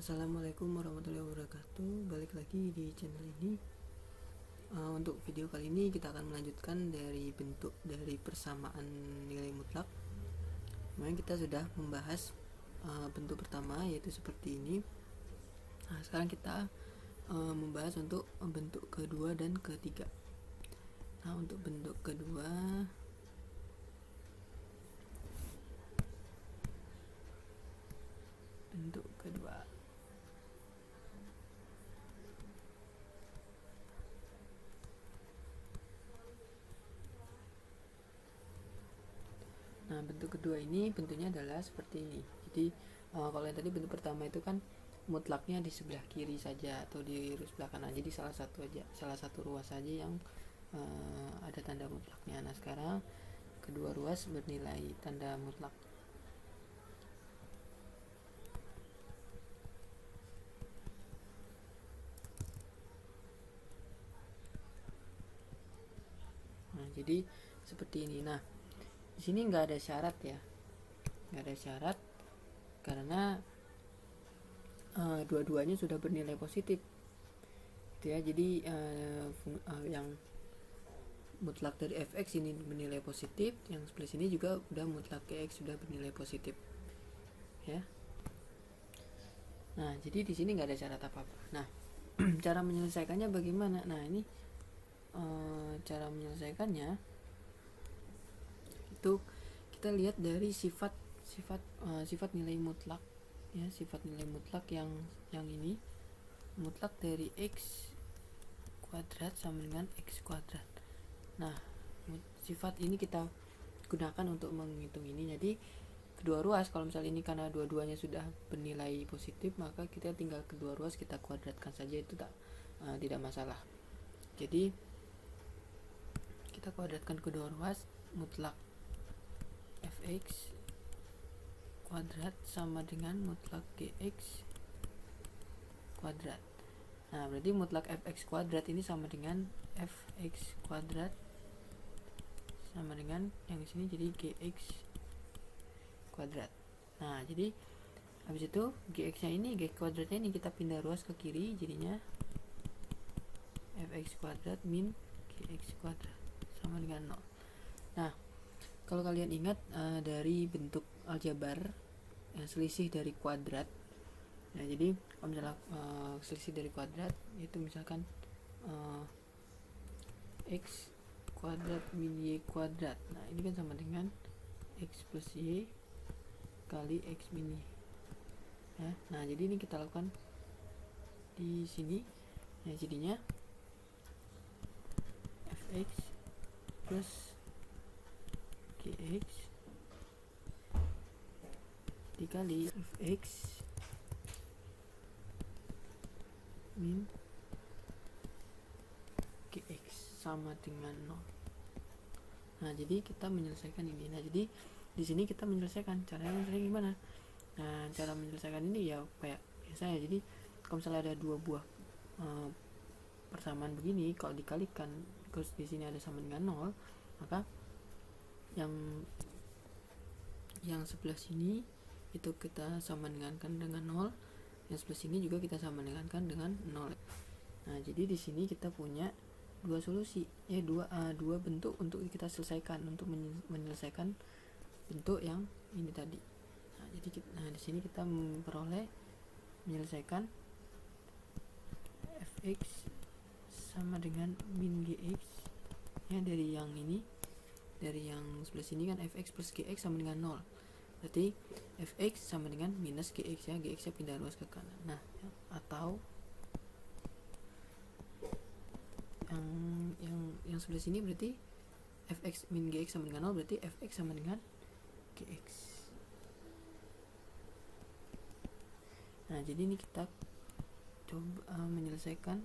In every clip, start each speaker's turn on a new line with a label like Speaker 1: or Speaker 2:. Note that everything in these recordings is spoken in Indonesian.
Speaker 1: Assalamualaikum warahmatullahi wabarakatuh. Balik lagi di channel ini. Untuk video kali ini kita akan melanjutkan dari bentuk dari persamaan nilai mutlak. Kemarin kita sudah membahas bentuk pertama, yaitu seperti ini. Nah, sekarang kita membahas untuk bentuk kedua dan ketiga. Nah, untuk bentuk kedua, Nah, bentuk kedua ini bentuknya adalah seperti ini. Jadi kalau yang tadi bentuk pertama itu kan mutlaknya di sebelah kiri saja atau di sebelah kanan. Jadi salah satu ruas saja yang ada tanda mutlaknya. Nah, sekarang kedua ruas bernilai tanda mutlak. Nah, jadi seperti ini. Nah, di sini nggak ada syarat ya, nggak ada syarat karena dua-duanya sudah bernilai positif, gitu ya. Jadi yang mutlak dari fx ini bernilai positif, yang sebelah sini juga udah mutlak gx sudah bernilai positif, ya. Nah, jadi di sini nggak ada syarat apa-apa. Nah, cara menyelesaikannya bagaimana? Nah, ini cara menyelesaikannya itu kita lihat dari sifat nilai mutlak, ya. Sifat nilai mutlak yang ini, mutlak dari x kuadrat sama dengan x kuadrat. Nah, sifat ini kita gunakan untuk menghitung ini. Jadi kedua ruas, kalau misalnya ini karena dua-duanya sudah bernilai positif, maka kita tinggal kedua ruas kita kuadratkan saja, itu tidak masalah. Jadi kita kuadratkan kedua ruas, mutlak fx kuadrat sama dengan mutlak gx kuadrat. Nah, berarti mutlak fx kuadrat ini sama dengan fx kuadrat sama dengan yang di sini, jadi gx kuadrat. Nah, jadi habis itu gx nya ini, gx kuadratnya ini kita pindah ruas ke kiri, jadinya fx kuadrat min gx kuadrat sama dengan 0. Nah, kalau kalian ingat dari bentuk aljabar selisih dari kuadrat, nah jadi kalau misalnya selisih dari kuadrat itu misalkan x kuadrat min y kuadrat, nah ini kan sama dengan x plus y kali x min y, ya. Nah, jadi ini kita lakukan di sini, ya. Jadinya fx plus gx dikali fx min gx sama dengan 0. Nah, jadi kita menyelesaikan ini. Nah, jadi di sini kita menyelesaikan. Caranya menyelesaikan gimana? Nah, cara menyelesaikan ini ya kayak biasa ya. Jadi kalau misalnya ada dua buah persamaan begini, kalau dikalikan terus di sini ada sama dengan 0, maka yang sebelah sini itu kita sama dengankan dengan 0, yang sebelah sini juga kita sama dengankan dengan 0. Nah, jadi di sini kita punya dua solusi, ya, dua bentuk untuk kita selesaikan, untuk menyelesaikan bentuk yang ini tadi. Nah, jadi di sini kita memperoleh menyelesaikan fx sama dengan min gx, ya, dari yang ini, dari yang sebelah sini kan fx plus gx sama dengan 0, berarti fx sama dengan minus gx, ya, gx nya pindah ruas ke kanan. Nah, ya, atau yang sebelah sini berarti fx min gx sama dengan 0, berarti fx sama dengan gx. Nah, jadi ini kita coba menyelesaikan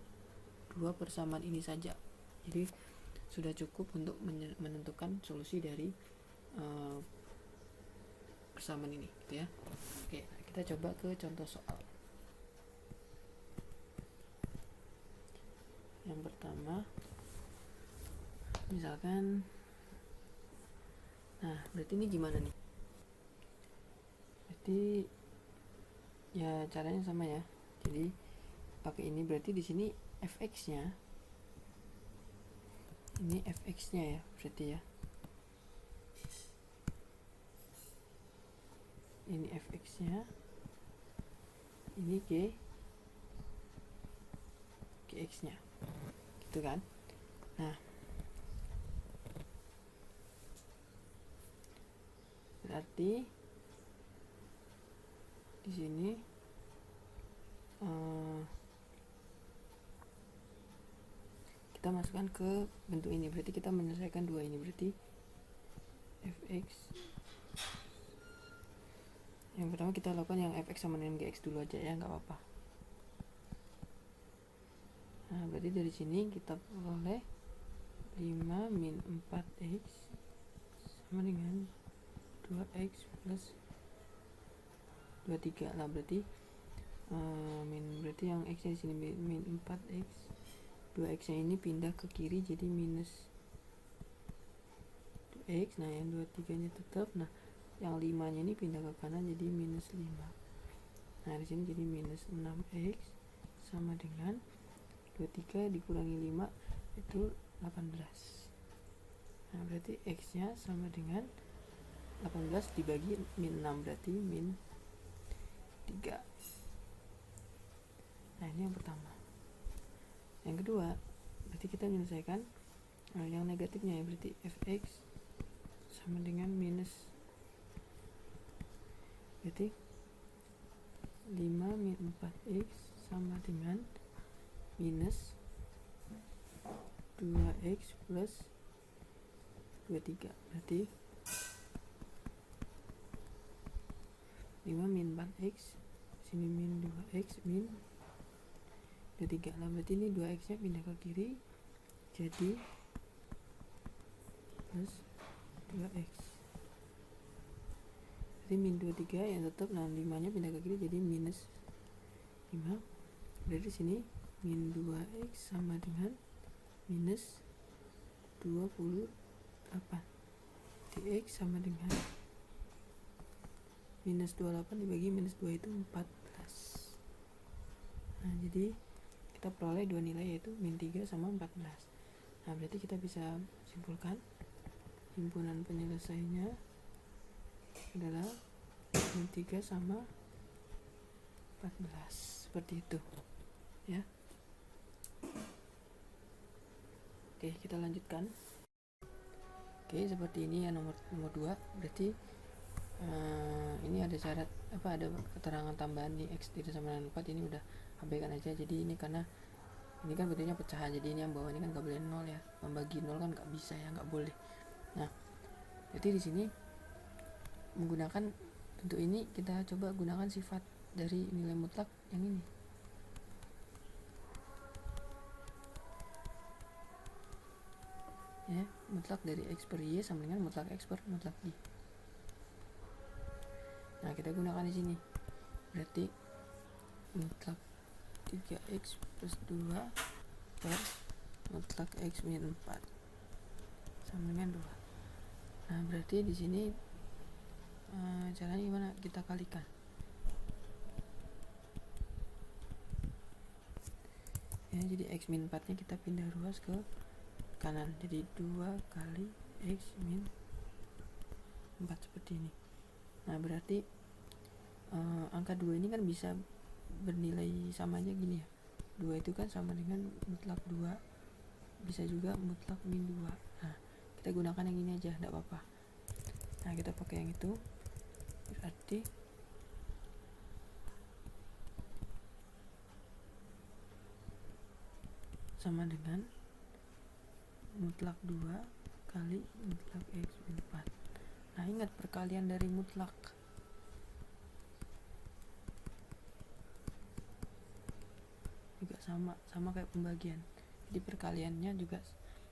Speaker 1: dua persamaan ini saja. Jadi sudah cukup untuk menentukan solusi dari persamaan ini, gitu ya. Oke, kita coba ke contoh soal. Yang pertama, misalkan, nah berarti ini gimana nih? Berarti ya caranya sama ya. Jadi pakai ini berarti di sini fx-nya ini fx-nya ya berarti ya. Ini fx-nya, ini gx-nya, gitu kan. Nah, berarti di sini kita masukkan ke bentuk ini, berarti kita menyelesaikan dua ini, berarti fx. Yang pertama kita lakukan yang fx sama dengan gx dulu aja ya, nggak apa-apa. Nah, berarti dari sini kita peroleh 5 min 4x sama dengan 2x plus 23. Nah, berarti berarti yang x di sini min 4x, 2x nya ini pindah ke kiri jadi minus 2x. Nah, yang 23 nya tetap. Nah, yang 5 nya ini pindah ke kanan jadi minus 5. Nah, di sini jadi minus 6x sama dengan 23 dikurangi 5 itu 18. Nah, berarti x nya sama dengan 18 dibagi min 6, berarti min 3. Nah, ini yang pertama. Yang kedua, berarti kita menyelesaikan yang negatifnya ya, berarti fx sama dengan minus, berarti 5 min 4x sama dengan minus 2x plus 23, berarti 5 min 4x, sini min 2x min 23. Nah, berarti ini 2x nya pindah ke kiri jadi plus 2x, jadi min 23 yang tetap. Nah, 5 nya pindah ke kiri jadi minus 5, berarti sini min 2x sama dengan minus 28, dx sama dengan minus 28 dibagi minus 2 itu 14. Nah, jadi kita peroleh dua nilai yaitu min 3 sama 14. Nah, berarti kita bisa simpulkan himpunan penyelesaiannya adalah min 3 sama 14, seperti itu ya. Oke, kita lanjutkan. Oke, seperti ini ya nomor 2. Berarti ini ada syarat ada keterangan tambahan di x tidak sama dengan 4, ini udah abaikan aja. Jadi ini karena ini kan bentuknya pecahan, jadi ini yang bawah ini kan nggak boleh 0 ya, membagi 0 kan nggak bisa ya, nggak boleh. Nah, jadi di sini menggunakan bentuk ini kita coba gunakan sifat dari nilai mutlak yang ini. Ya, mutlak dari x per y sama dengan mutlak x per mutlak y. Nah, kita gunakan di sini. Berarti mutlak 3x plus 2 per mutlak x min 4 sama dengan 2. Nah, berarti di sini caranya gimana? Kita kalikan. Ya, jadi x min 4 nya kita pindah ruas ke kanan, jadi 2 kali x min 4 seperti ini. Nah, berarti angka 2 ini kan bisa bernilai sama aja gini ya, 2 itu kan sama dengan mutlak 2, bisa juga mutlak min 2. Nah, kita gunakan yang ini aja, enggak apa-apa. Nah, kita pakai yang itu, berarti sama dengan mutlak 2 kali mutlak x min 4. Nah, ingat perkalian dari mutlak. Juga sama kayak pembagian. Jadi perkaliannya juga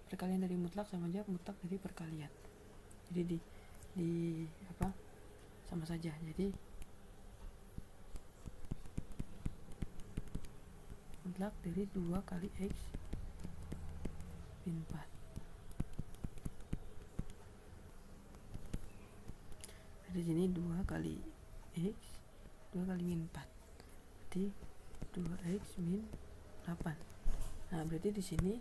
Speaker 1: perkalian dari mutlak sama aja mutlak dari perkalian. Jadi di sama saja. Jadi mutlak dari 2 kali x min 4. Di sini 2 kali x, 2 kali min 4. berarti 2x min 8. Nah, berarti di sini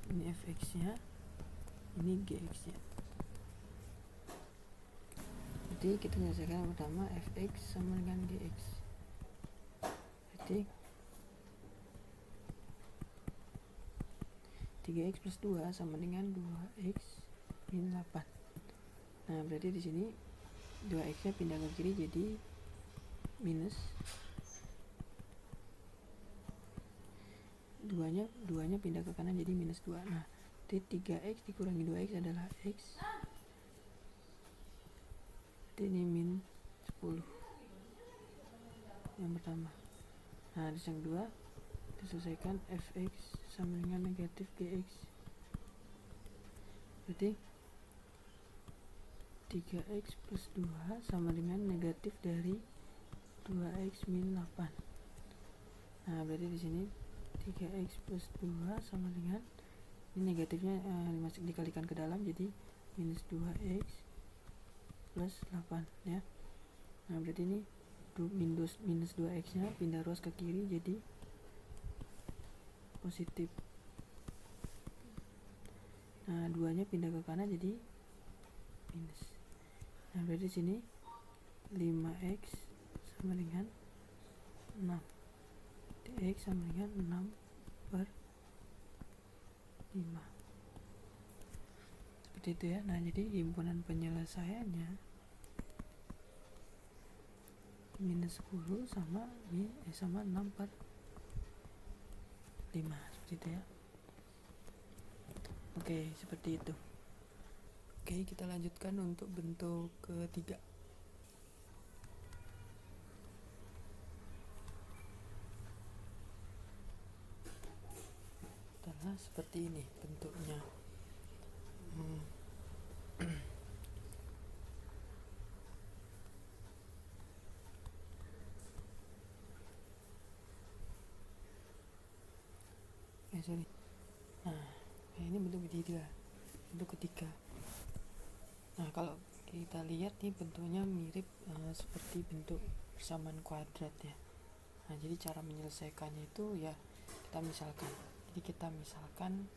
Speaker 1: ini fx-nya, ini gx-nya. Jadi kita menyelesaikan yang pertama fx sama dengan gx. Berarti 3x plus 2 sama dengan 2x min 8. Nah, berarti di sini 2x-nya pindah ke kiri jadi minus 2-nya pindah ke kanan jadi minus 2. Nah, jadi 3x dikurangi 2x adalah x. Jadi ini min 10 yang pertama. Nah, di yang kedua diselesaikan fx sama dengan negatif gx. Berarti 3x plus 2 sama dengan negatif dari 2x min 8. Nah, berarti di sini 3x plus 2 sama dengan ini negatifnya dikalikan ke dalam jadi minus 2x plus 8 ya. Nah, berarti ini minus 2x nya pindah ruas ke kiri jadi positif. Nah, 2 nya pindah ke kanan jadi minus. Nah, berarti sini 5x sama dengan 6. X sama dengan 6 per 5. Seperti itu ya. Nah, jadi himpunan penyelesaiannya minus 10 sama 6 per 5. Seperti itu ya. Oke, seperti itu. Oke, kita lanjutkan untuk bentuk ketiga. Adalah seperti ini bentuknya. Sorry. Nah, ini bentuk ketiga. Nah, kalau kita lihat nih bentuknya mirip seperti bentuk persamaan kuadrat ya. Nah, jadi cara menyelesaikannya itu ya kita misalkan. Jadi kita misalkan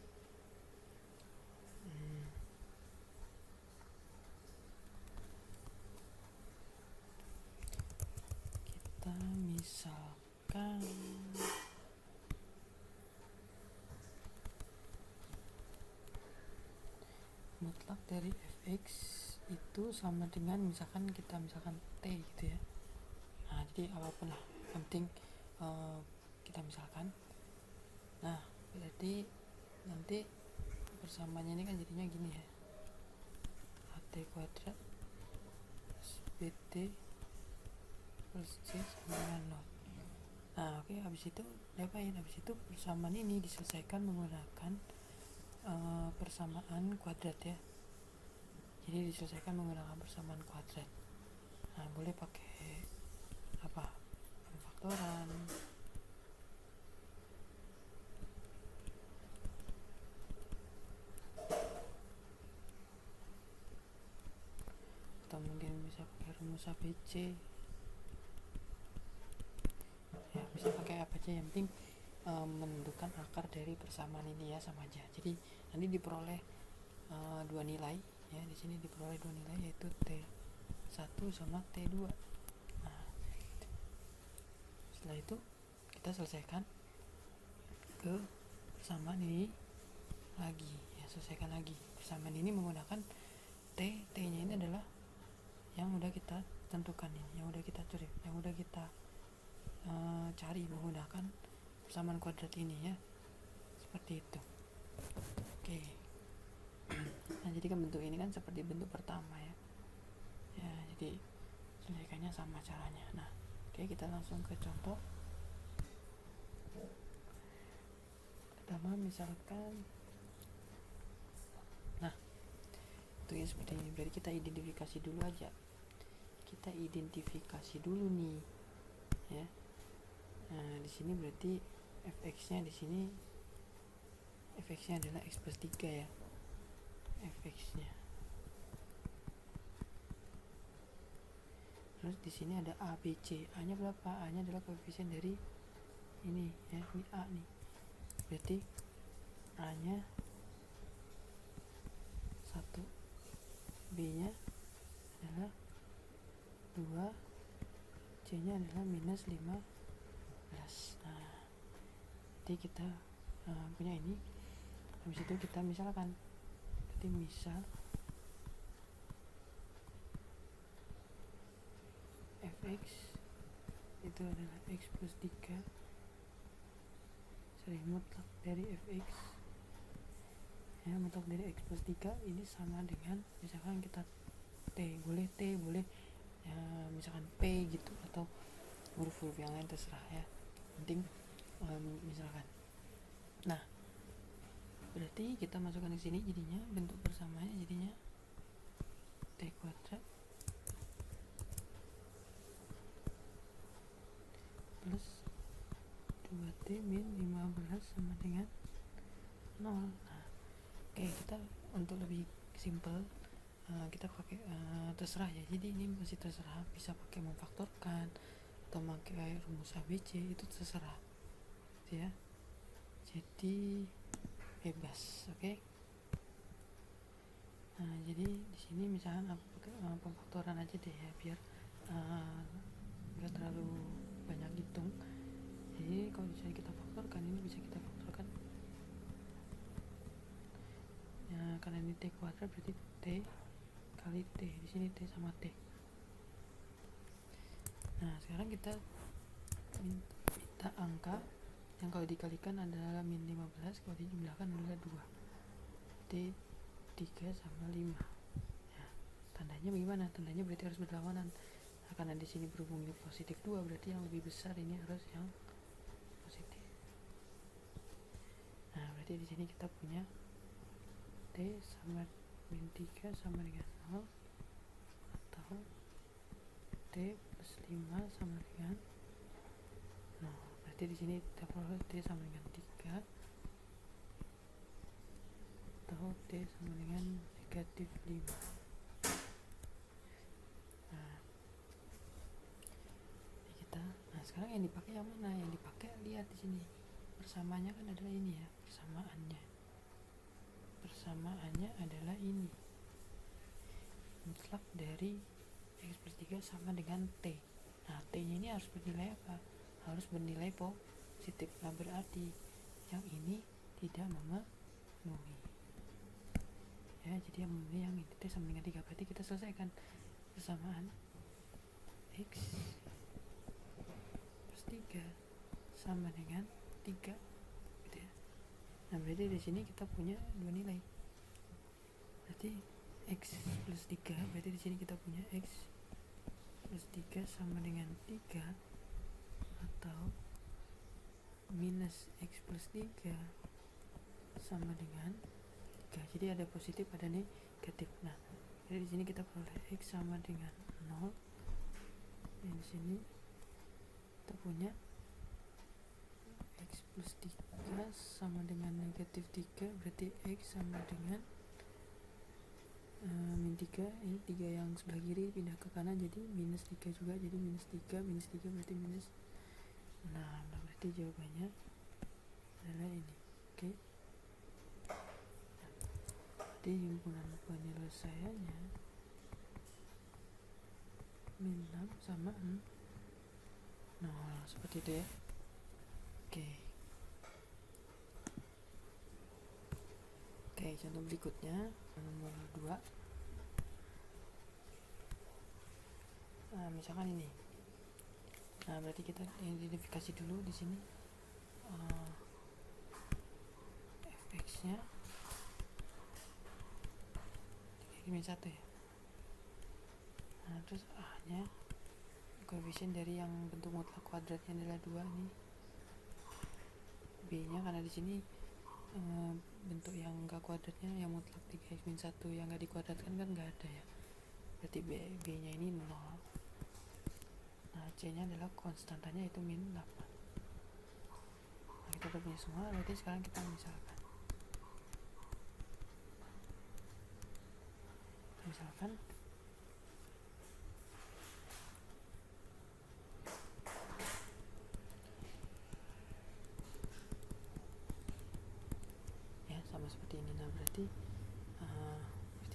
Speaker 1: mutlak dari fx itu sama dengan misalkan t gitu ya. Nah, jadi apapun lah, yang penting kita misalkan. Nah, berarti nanti persamaannya ini kan jadinya gini ya, at kuadrat plus bt plus c sama dengan 0. Nah, oke, habis itu persamaan ini diselesaikan menggunakan persamaan kuadrat ya. Jadi diselesaikan menggunakan persamaan kuadrat. Nah, boleh pakai pemfaktoran atau mungkin bisa pakai rumus ABC ya, bisa pakai apa aja, yang penting menentukan akar dari persamaan ini ya, sama aja. Jadi nanti diperoleh dua nilai ya, di sini diperoleh dua nilai yaitu T1 sama T2. Nah, setelah itu kita selesaikan ke persamaan ini lagi ya, selesaikan lagi persamaan ini menggunakan T-nya ini adalah yang udah kita tentukan ini, yang udah kita cari menggunakan persamaan kuadrat ini ya, seperti itu. Oke. Nah, jadi kan bentuk ini kan seperti bentuk pertama ya. Ya, jadi selesaikannya sama caranya. Nah, oke, kita langsung ke contoh. Pertama misalkan, nah, bentuknya seperti ini. Berarti kita identifikasi dulu aja. Kita identifikasi dulu nih, ya. Nah, di sini berarti fx-nya di sini fx-nya adalah x plus 3 ya. fx-nya. Terus di sini ada A, B, C. A nya berapa? A nya adalah koefisien dari ini ya, ini A nih. Berarti A nya 1, B nya adalah 2, C nya adalah minus 15. Nah, jadi kita punya ini. Habis itu kita misalkan, berarti misal fx itu adalah x plus 3 sering mutlak dari fx ya, mutlak dari x plus 3 ini sama dengan misalkan kita boleh ya, misalkan p gitu, atau huruf-huruf yang lain terserah ya, penting misalkan. Nah, berarti kita masukkan ke sini, jadinya bentuk persamaannya jadinya t kuadrat plus 2t min 15 sama dengan 0. Nah, oke, kita untuk lebih simple kita pakai terserah ya, jadi ini masih terserah, bisa pakai memfaktorkan atau pakai rumus ABC, itu terserah gitu ya, jadi bebas. Oke. Nah, jadi di sini misalkan aku pakai pemfaktoran aja deh ya, biar nggak terlalu banyak hitung. Jadi kalau misalnya kita faktorkan, ini bisa kita faktorkan ya, karena ini t kuadrat berarti t kali t, di sini t sama t. Nah, sekarang kita minta angka yang kalau dikalikan adalah min 15, kalau dijumlahkan adalah 2. T 3 sama 5. Ya, tandanya bagaimana? Tandanya berarti harus berlawanan. Nah, karena di sini berhubung ini positif 2, berarti yang lebih besar ini harus yang positif. Nah, berarti di sini kita punya T sama min 3 sama dengan 0, atau T plus 5 sama dengan 0. Berarti di sini kita peroleh T sama dengan 3, atau T sama dengan negatif 5. Nah, sekarang yang dipakai yang mana? Yang dipakai, lihat di sini. Persamaannya kan adalah ini ya, Persamaannya adalah ini. Mutlak dari x plus 3 sama dengan T. Nah, T-nya ini harus bernilai apa? Harus bernilai positif. Nah, berarti yang ini tidak memenuhi. Ya, jadi yang memenuhi yang ini, T sama dengan 3. Berarti kita selesaikan persamaan x plus 3 sama dengan 3 gitu ya. Nah, berarti di sini kita punya dua nilai. Berarti x plus 3, berarti di sini kita punya x plus 3 sama dengan 3, atau minus x plus 3 sama dengan 3. Jadi ada positif, ada negatif. Nah, jadi di sini kita peroleh x sama dengan 0. Dan di sini kita punya x plus 3 sama dengan negatif 3, berarti x sama dengan min 3. Ini 3 yang sebelah kiri pindah ke kanan, jadi minus 3 juga, jadi minus 3 berarti minus 6. Nah, berarti jawabannya adalah ini. Oke. Jadi himpunan penyelesaiannya min 6 sama 0, seperti itu ya. Oke, contoh berikutnya nomor 2. Nah, misalkan ini. Nah, berarti kita identifikasi dulu di sini fx-nya min 1 ya. Nah, terus a-nya koefisien dari yang bentuk mutlak kuadratnya adalah 2 nih. B-nya karena di sini bentuk yang enggak kuadratnya yang mutlak 3x min 1, yang enggak dikuadratkan kan enggak ada ya. Berarti B-nya ini 0. Nah, C-nya adalah konstantanya itu min 8. Nah, kita udah punya semua, berarti sekarang kita misalkan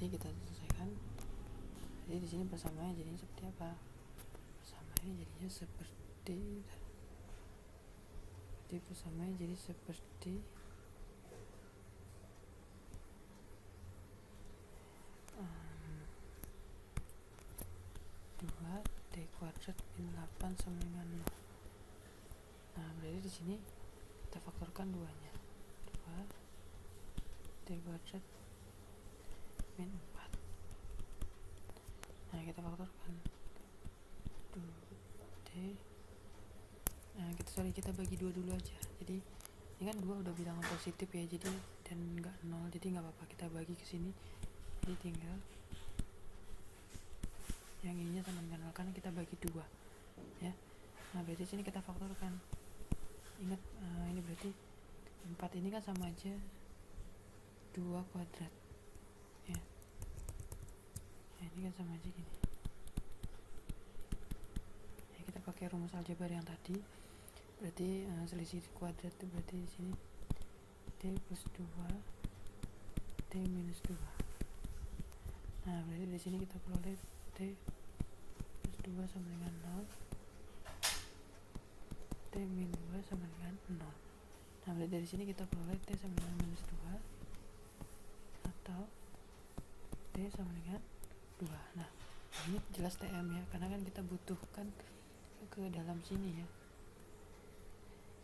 Speaker 1: Jadi kita selesaikan. Jadi di sini persamaannya jadinya seperti apa? Persamaannya jadinya seperti persamaannya jadi seperti 2 t kuadrat min 8 sama dengan 0. Nah, berarti di sini kita faktorkan 2-nya. 2 t kuadrat min 4. Nah, kita faktorkan 2t. Nah, kita bagi 2 dulu aja. Jadi ini kan 2 udah bilangan positif ya, jadi dan enggak 0, jadi enggak apa-apa kita bagi ke sini. Jadi tinggal yang ininya sama dengan 0 karena kita bagi 2 ya. Nah, berarti sini kita faktorkan. Ingat ini berarti 4 ini kan sama aja 2 kuadrat ya. Nah, ini kan sama aja gini ya, kita pakai rumus aljabar yang tadi. Berarti selisih kuadrat itu berarti di sini t plus 2 t minus 2. Nah, berarti di sini kita peroleh t plus 2 sama dengan 0, t min 2 sama dengan 0. Nah, berarti dari sini kita peroleh t sama dengan minus 2 atau t sama dengan 2. Nah, ini jelas TM ya, karena kan kita butuhkan ke dalam sini ya.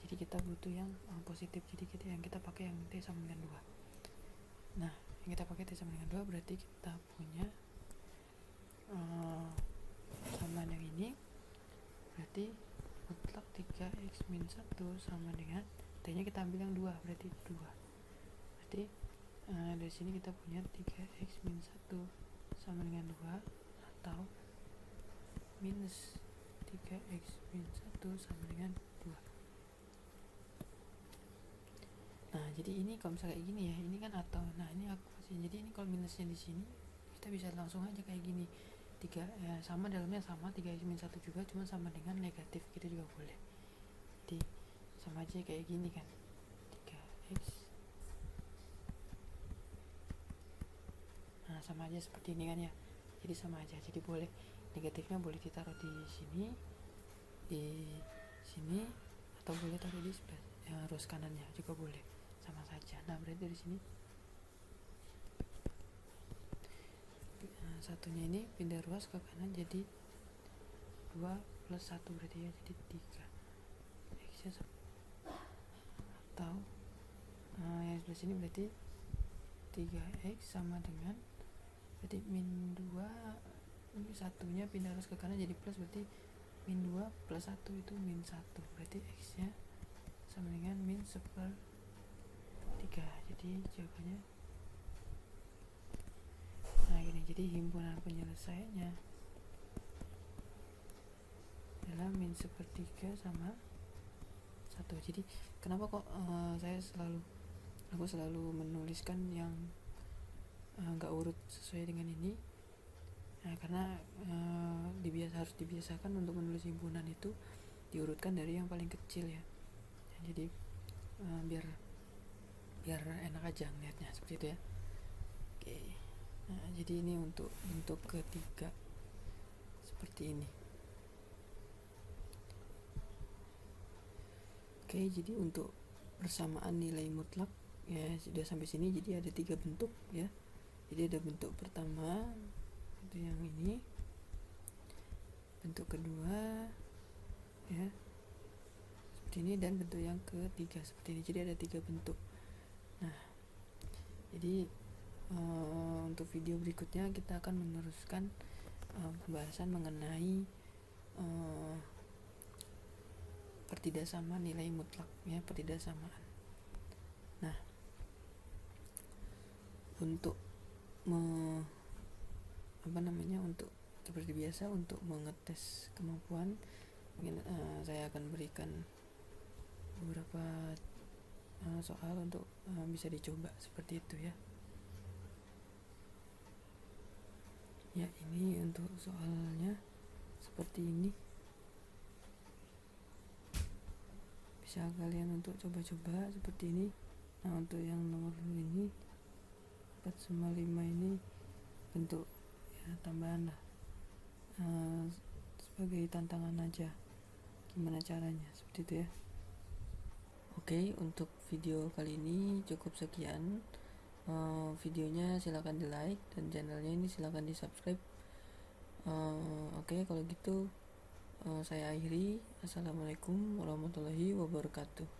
Speaker 1: Jadi kita butuh yang positif, jadi yang kita pakai yang t sama dengan 2. Nah, yang kita pakai t sama dengan 2 berarti kita punya samaan yang ini. Berarti mutlak 3x min 1 sama dengan t nya kita ambil yang 2, berarti 2. Berarti dari sini kita punya 3x min 1 sama dengan 2 atau minus 3x min 1 sama dengan 2. Nah, jadi ini kalau misalnya kayak gini ya, ini kan atau, nah ini aku kasih. Jadi ini kalau minusnya di sini kita bisa langsung aja kayak gini. 3 ya, sama dalamnya sama 3x min 1 juga, cuma sama dengan negatif gitu juga boleh. Jadi sama aja kayak gini kan. 3x. Nah, sama aja seperti ini kan ya. Jadi sama aja. Jadi boleh negatifnya boleh ditaruh di sini atau boleh taruh di sebelah ruas kanannya juga boleh, sama saja. Nah, berarti dari sini satunya ini pindah ruas ke kanan jadi 2 plus 1 berarti ya, jadi 3 x nya atau yang sebelah sini berarti 3x sama dengan berarti min 2, ini satunya pindah ruas ke kanan jadi plus, berarti min 2 plus 1 itu min 1, berarti x nya sama dengan min 1/3. Jadi jawabannya nah gini. Jadi himpunan penyelesaiannya adalah min 1/3 sama 1. Jadi kenapa kok aku selalu menuliskan yang nggak urut sesuai dengan ini? Nah, karena harus dibiasakan untuk menulis himpunan itu diurutkan dari yang paling kecil ya. Jadi biar enak aja ngeliatnya seperti itu ya. Oke. Nah, jadi ini untuk ketiga seperti ini. Oke, jadi untuk persamaan nilai mutlak ya sudah sampai sini. Jadi ada 3 bentuk ya. Jadi ada bentuk pertama itu yang ini, bentuk kedua ya seperti ini, dan bentuk yang ketiga seperti ini. Jadi ada 3 bentuk. Nah, jadi untuk video berikutnya kita akan meneruskan pembahasan mengenai pertidaksamaan nilai mutlak ya, pertidaksamaan. Nah, untuk untuk seperti biasa untuk mengetes kemampuan, mungkin saya akan berikan beberapa soal untuk bisa dicoba seperti itu ya. Ya, ini untuk soalnya seperti ini. Bisa kalian untuk coba-coba seperti ini. Nah, untuk yang nomor ini 4/5 ini bentuk ya tambahan lah, sebagai tantangan aja gimana caranya, seperti itu ya. Oke, untuk video kali ini cukup sekian. Videonya silahkan di like dan channelnya ini silahkan di subscribe. Oke, kalau gitu saya akhiri. Assalamualaikum warahmatullahi wabarakatuh.